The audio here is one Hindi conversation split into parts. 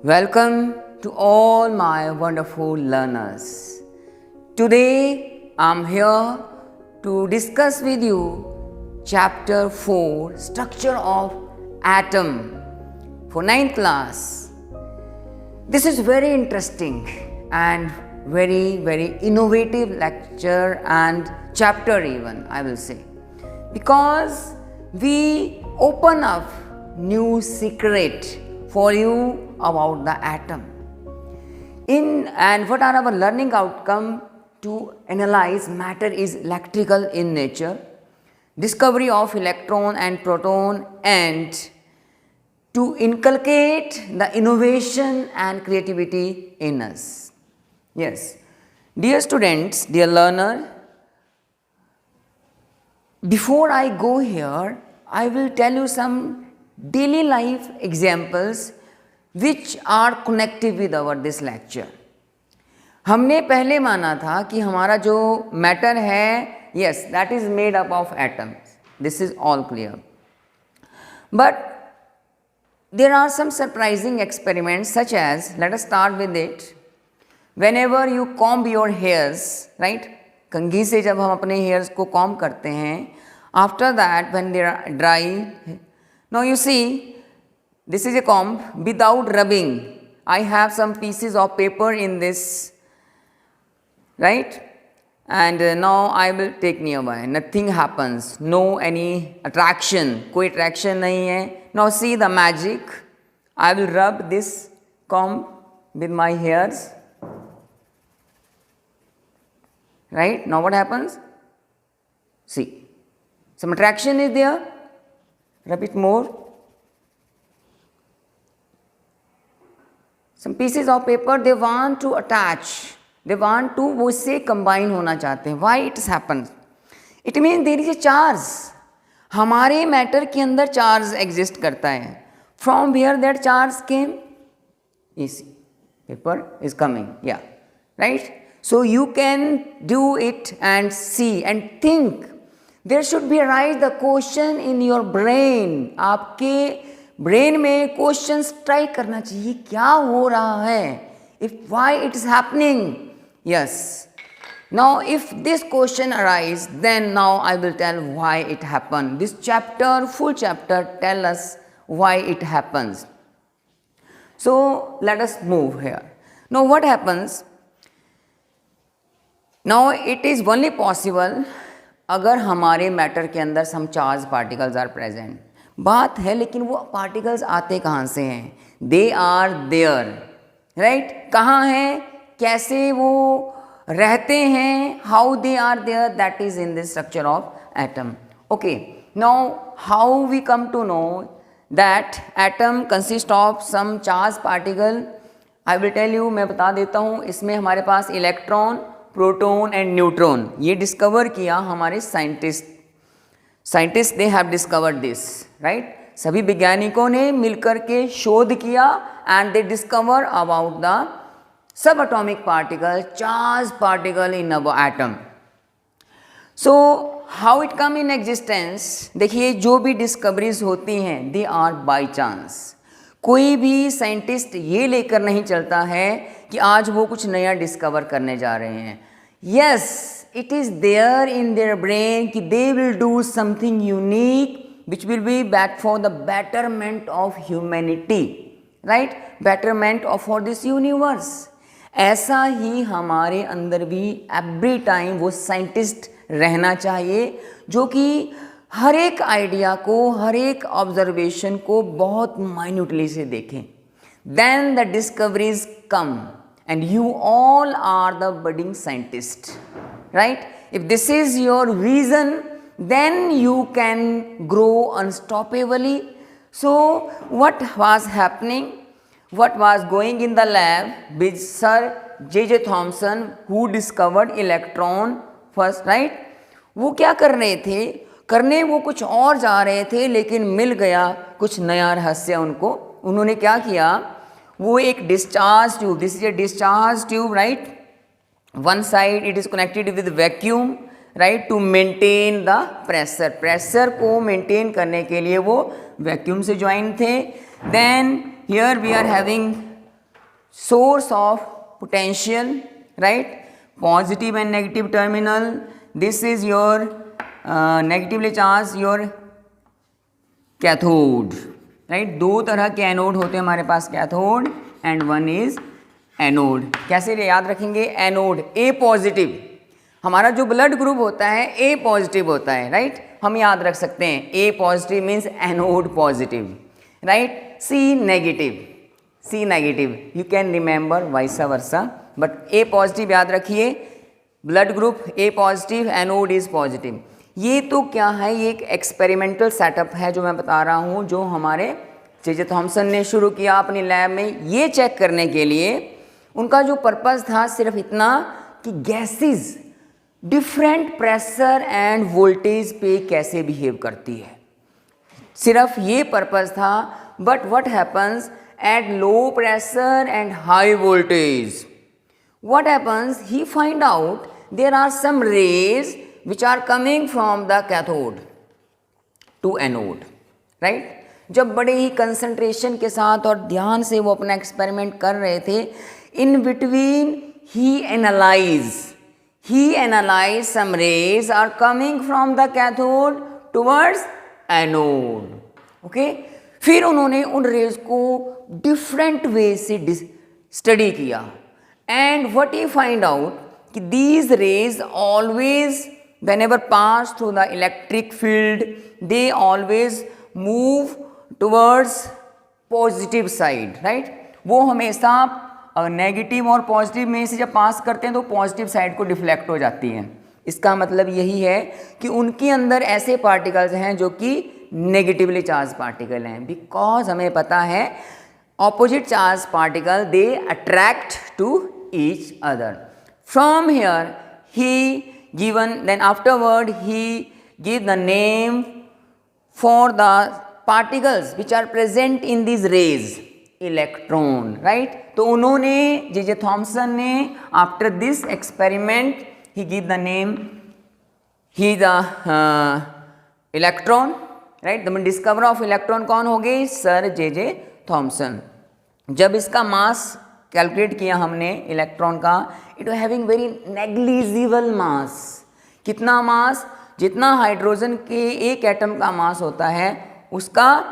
Welcome to all my wonderful learners. Today I'm here to discuss with you chapter 4 Structure of Atom for 9th class. This is very interesting and very innovative lecture and chapter even, I will say, because we open up new secret for you about the atom. And what are our learning outcome? To analyze matter is electrical in nature, discovery of electron and proton, and to inculcate the innovation and creativity in us. Yes, dear students, dear learner, before I go here, I will tell you some daily life examples which are connected with our this lecture. हमने पहले माना था कि हमारा जो मैटर है, yes, that is made up of atoms. This is all clear. But there are some surprising experiments such as, let us start with it. Whenever you comb your hairs, right? कंघी से जब हम अपने hairs को comb करते हैं, after that when they are dry, now you see, this is a comb without rubbing. I have some pieces of paper in this, right? And now I will take nearby. Nothing happens. No any attraction. कोई attraction नहीं है. Now see the magic. I will rub this comb with my hairs. Right? Now what happens? See. Some attraction is there. Rub it more. Some pieces of paper they want to attach. They want to वो इससे combine होना चाहते हैं. Why it happens? It means there is a charge. हमारे matter के अंदर charge exist करता है. From where that charge came? Easy. Paper is coming. Yeah. Right? So you can do it and see and think. There should be arise the question in your brain. आपके ब्रेन में क्वेश्चंस ट्राई करना चाहिए, क्या हो रहा है, if why it is happening. Yes, now if this question arise then now I will tell why it happen. This chapter, full chapter tell us why it happens. So let us move here. Now what happens? Now it is only possible अगर हमारे मैटर के अंदर some charge particles are present. बात है लेकिन वो पार्टिकल्स आते कहाँ से हैं? They are there, right? कहाँ हैं, कैसे वो रहते हैं, how they are there, that is in this structure of atom. Okay, now how we come to know that atom consist of some charge particle? I will tell you, मैं बता देता हूँ. इसमें हमारे पास इलेक्ट्रॉन, प्रोटॉन एंड न्यूट्रॉन, ये डिस्कवर किया हमारे scientist. They have discovered this, right? सभी वैज्ञानिकों ने मिलकर के शोध किया and they discover about the sub atomic particle, charge particle in our atom. So how it come in existence? देखिए, जो भी डिस्कवरीज होती हैं दे आर बाय चांस. कोई भी साइंटिस्ट ये लेकर नहीं चलता है कि आज वो कुछ नया डिस्कवर करने जा रहे हैं. Yes, it is there in their brain कि they will do something unique which will be back for the betterment of humanity, right? Betterment of for this universe. ऐसा ही हमारे अंदर भी every time वो साइंटिस्ट रहना चाहिए जो कि हर एक आइडिया को, हर एक ऑब्जर्वेशन को बहुत माइन्यूटली से देखें. Then the discoveries come and you all are the budding scientists. Right? If this is your vision, then you can grow unstoppably. So what was happening? What was going in the lab with Sir J.J. Thomson, who discovered electron first, right? वो क्या कर रहे थे? करने वो कुछ और जा रहे थे, लेकिन मिल गया कुछ नया रहस्य उनको. उन्होंने क्या किया? वो एक discharge tube, this is a discharge tube, right? One side it is connected with vacuum, right, to maintain the pressure. Pressure को maintain करने के लिए वो vacuum से join थे. Then here we are having source of potential, right? Positive and negative terminal. This is your negatively charged your cathode, right? दो तरह के एनोड होते हैं हमारे पास, cathode and one is anode. कैसे याद रखेंगे? एनोड ए पॉजिटिव, हमारा जो ब्लड ग्रुप होता है ए पॉजिटिव होता है, राइट? हम याद रख सकते हैं A positive means anode positive, right? C negative you can remember vice versa, but A positive याद रखिए, blood group A positive, anode is positive. ये तो क्या है, ये एक एक्सपेरिमेंटल सेटअप है जो मैं बता रहा हूँ, जो हमारे जे थॉमसन ने शुरू किया अपनी लैब में ये चेक करने के लिए. उनका जो पर्पस था सिर्फ इतना कि gases different pressure end voltage पे कैसे बिहेव करती है, सिर्फ ये पर्पस था. But what happens at low pressure and high voltage, what happens, he find out there are some rays which are coming from the cathode to anode, right? जब बड़े ही कंसंट्रेशन के साथ और ध्यान से वो अपना एक्सपेरिमेंट कर रहे थे, in between he analyzed some rays are coming from the cathode towards anode, okay? फिर उन्होंने उन रेज को डिफरेंट वे से स्टडी किया. And what he find out कि these rays always whenever pass through the electric field they always move towards positive side, right? वो हमेशा नेगेटिव और पॉजिटिव में से जब पास करते हैं तो पॉजिटिव साइड को डिफ्लेक्ट हो जाती हैं. इसका मतलब यही है कि उनके अंदर ऐसे पार्टिकल्स हैं जो कि नेगेटिवली चार्ज पार्टिकल हैं, बिकॉज हमें पता है opposite charged particle they attract to each other. From here he given, then afterward he give the name for the particles which are present in these rays, electron, right? तो उन्होंने जे थॉमसन ने after this experiment he give the name, he the electron, right? The discoverer of electron कौन हो गए? Sir J Thomson. जब इसका मास कैलकुलेट किया हमने इलेक्ट्रॉन का, it was having very negligible mass. कितना मास? जितना हाइड्रोजन के एक एटम का मास होता है उसका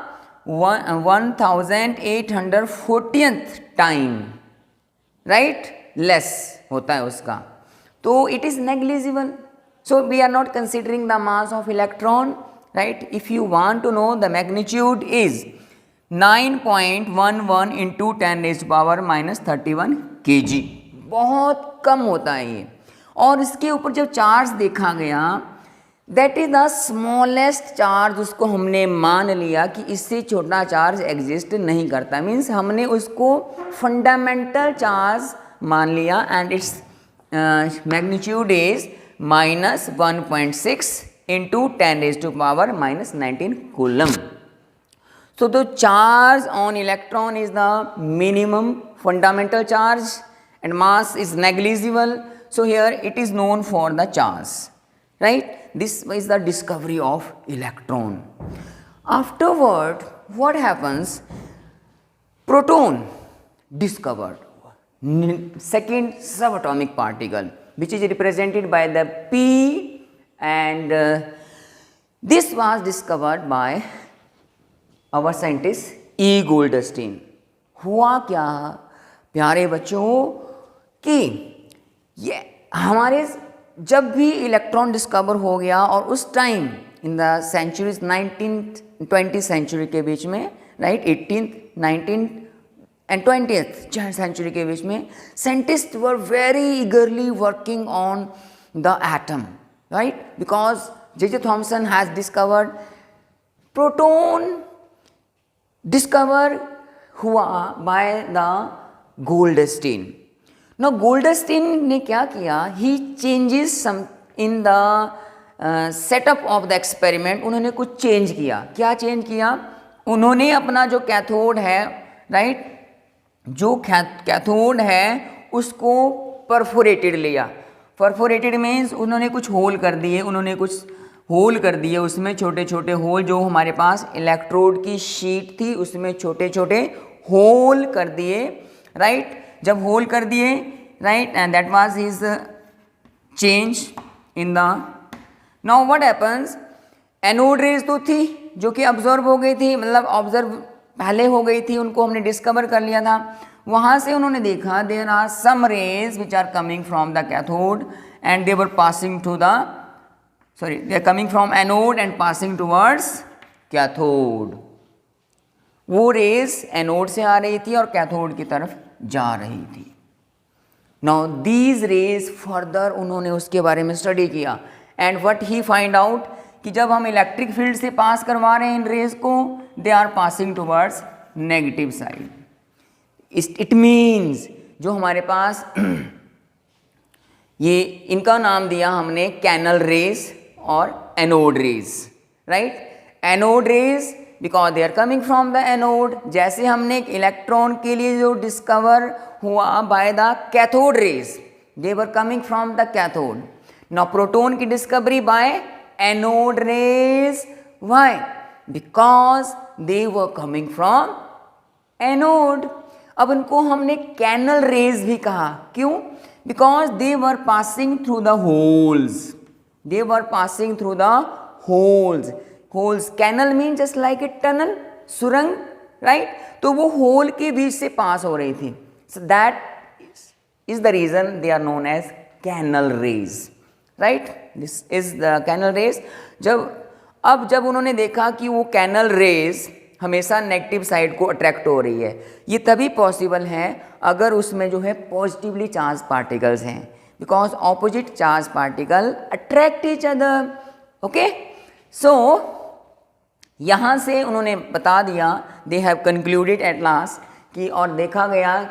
1840th टाइम, राइट, लेस होता है उसका. तो it is negligible. So we are not considering the mass of electron, right? If you want to know the magnitude is 9.11 into 10⁻⁻31 kg. बहुत कम होता है ये. और इसके ऊपर जब चार्ज देखा गया, that is the smallest charge, उसको हमने मान लिया कि इससे छोटा चार्ज एग्जिस्ट नहीं करता. मीन्स हमने उसको फंडामेंटल चार्ज मान लिया and its magnitude is -1.6 into 10⁻⁻19 coulomb. So the charge on electron is the minimum fundamental charge and mass is negligible. So here it is known for the charge, right? This is the discovery of electron. Afterward, what happens? Proton discovered, second subatomic particle, which is represented by the P, and this was discovered by our scientist E. Goldstein. हुआ क्या प्यारे बच्चों कि ये हमारे जब भी इलेक्ट्रॉन डिस्कवर हो गया, और उस time in the centuries 19th 20th century के बीच में, right, 18th 19th and 20th century के बीच में, scientist were very eagerly working on the atom, right? Because J Thomson has discovered proton, discover हुआ by the Goldstein. No Goldstein ने क्या किया? He changes some in the setup of the experiment. उन्होंने कुछ चेंज किया. क्या चेंज किया? उन्होंने अपना जो कैथोड है, राइट, जो कैथोड है उसको परफोरेटेड लिया. परफोरेटेड मीन्स उन्होंने कुछ होल कर दिए, उसमें छोटे छोटे होल, जो हमारे पास इलेक्ट्रोड की शीट थी उसमें छोटे छोटे होल कर दिए, राइट? जब होल कर दिए, right, and that was his change in the, now what happens, anode rays तो थी जो कि ऑब्जर्व हो गई थी, मतलब ऑब्जर्व पहले हो गई थी, उनको हमने डिस्कवर कर लिया था। वहाँ से उन्होंने देखा there are some rays which are coming from the cathode and they were passing to the, sorry, they are coming from anode and passing towards cathode. वो रेज एनोड से आ रही थी और कैथोड की तरफ जा रही थी। नाउ दीज रेज फर्दर उन्होंने उसके बारे में स्टडी किया and what he find out कि जब हम इलेक्ट्रिक फील्ड से पास करवा रहे हैं इन रेज को, they are passing towards negative side. It means जो हमारे पास ये इनका नाम दिया हमने कैनल रेज और anode rays, right. Anode rays because they are coming from the anode, जैसे हमने एक इलेक्ट्रॉन के लिए जो डिस्कवर हुआ by the cathode rays, they were coming from the cathode. Now proton की discovery by anode rays, why, because they were coming from anode. अब उनको हमने कैनल रेज भी कहा, क्यों, because they were passing through the holes, they were passing through the holes. Holes, canal mean just like a tunnel, सुरंग, राइट, तो वो होल के बीच से पास हो रही थी। So that is the reason they are known as canal rays, right, this is the canal rays. जब उन्होंने देखा कि वो कैनल रेज हमेशा नेगेटिव साइड को अट्रैक्ट हो रही है, ये तभी पॉसिबल है अगर उसमें जो है पॉजिटिवली चार्ज पार्टिकल्स हैं, because opposite charge particle attract each other. Okay, so यहाँ से उन्होंने बता दिया, they have concluded at last कि, और देखा गया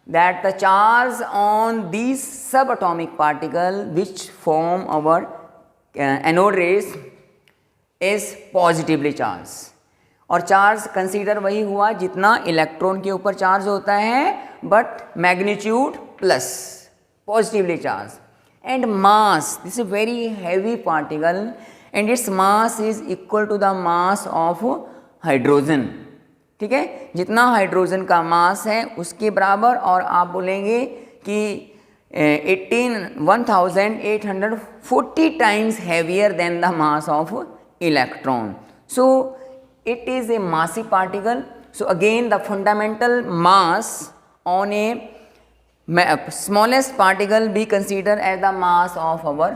that the charge on these subatomic particle which form our anode rays is positively charged। और चार्ज कंसीडर वही हुआ जितना इलेक्ट्रॉन के ऊपर चार्ज होता है, but magnitude plus positively charge. And mass, this is very heavy particle and its mass is equal to the mass of hydrogen. ठीक है, जितना हाइड्रोजन का मास है उसके बराबर, और आप बोलेंगे कि 1840 times heavier than the mass of electron. So it is a massive particle. So again the fundamental mass on a smallest particle be considered as the mass of our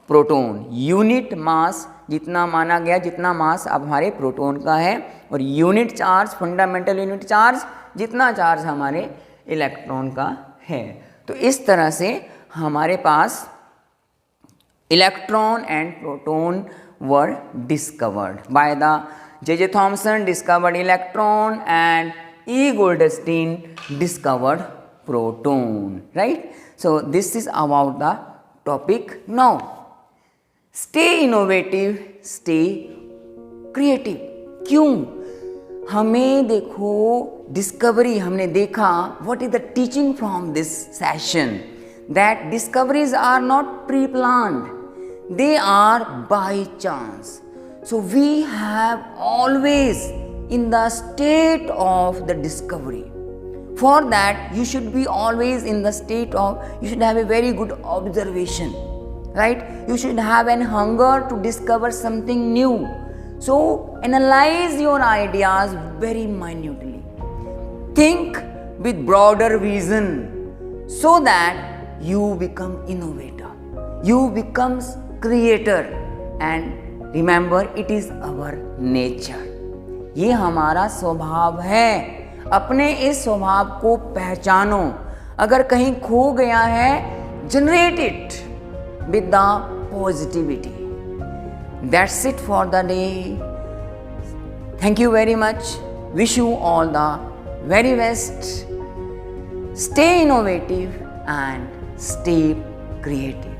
proton। Unit mass जितना माना गया, जितना मास अब हमारे प्रोटॉन का है, और unit charge, fundamental unit charge, जितना चार्ज हमारे इलेक्ट्रॉन का है। तो इस तरह से हमारे पास electron and proton were discovered by the J.J. Thomson discovered electron and E. Goldstein discovered proton, right? So this is about the topic. Now stay innovative, stay creative। क्यों? हमें देखो डिस्कवरी, हमने देखा what is the teaching from this session, that discoveries are not pre-planned, they are by chance। So we have always in the state of the discovery. For that you should be always in the state of, you should have a very good observation, right? You should have an hunger to discover something new. So analyze your ideas very minutely. Think with broader vision so that you become innovator, you become creator, and remember it is our nature। ये हमारा स्वभाव है, अपने इस स्वभाव को पहचानो। अगर कहीं खो गया है, generate it with the positivity। That's it for the day। Thank you very much। Wish you all the very best। Stay innovative and stay creative।